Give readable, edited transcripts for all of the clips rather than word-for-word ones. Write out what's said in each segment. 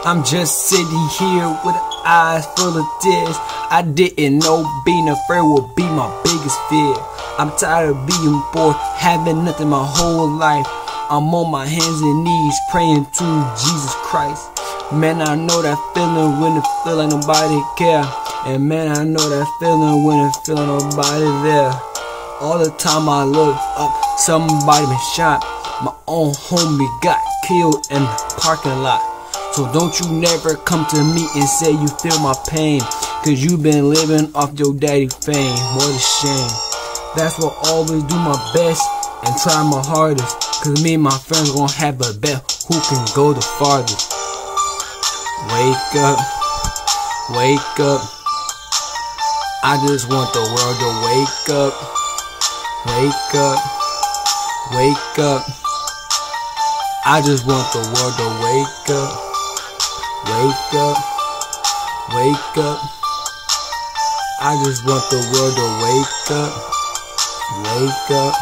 I'm just sitting here with eyes full of tears. I didn't know being afraid would be my biggest fear. I'm tired of being poor, having nothing my whole life. I'm on my hands and knees praying to Jesus Christ. Man, I know that feeling when it feel like nobody care. And man, I know that feeling when it feel like nobody there. All the time I look up, somebody been shot. My own homie got killed in the parking lot. So don't you never come to me and say you feel my pain, cause you been living off your daddy fame. What a shame. That's why I always do my best and try my hardest, cause me and my friends gon' have a bet who can go the farthest. Wake up, wake up. I just want the world to wake up. Wake up, wake up. I just want the world to wake up. Wake up, wake up. I just want the world to wake up. Wake up,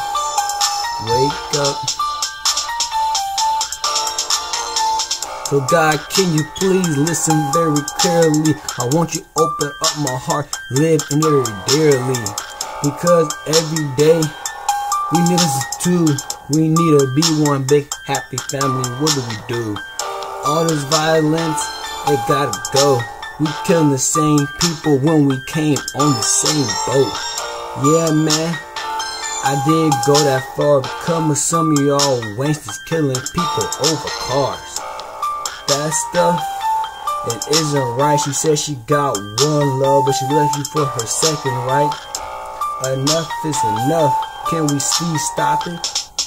wake up. So God, can you please listen very clearly? I want you to open up my heart, live in it dearly. Because every day we need us too. We need to be one big happy family. What do? All this violence, it gotta go. We killing the same people when we came on the same boat. Yeah, man, I did go that far because of some of y'all wanksters killing people over cars. That stuff, it isn't right. She said she got one love, but she left you for her second, right? Enough is enough. Can we please stop it?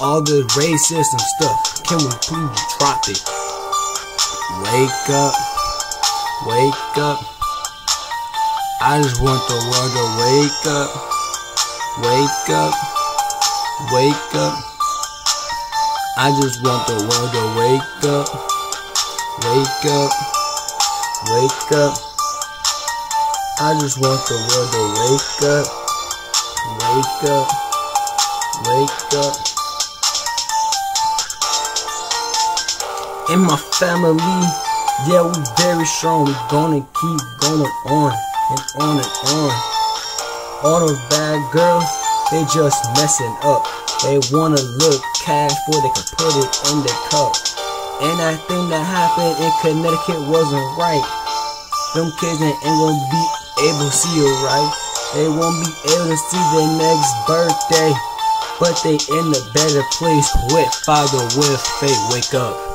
All the racism stuff, can we please drop it? Wake up, wake up. I just want the world to wake up. Wake up, wake up. I just want the world to wake up. Wake up, wake up. I just want the world to wake up. Wake up, wake up. In my family, yeah, we very strong. We gonna keep going on and on and on. All those bad girls, they just messing up. They wanna look cash before they can put it in their cup. And that thing that happened in Connecticut wasn't right. Them kids ain't gonna be able to see it right. They won't be able to see their next birthday, but they in a better place with Father with faith. Wake up.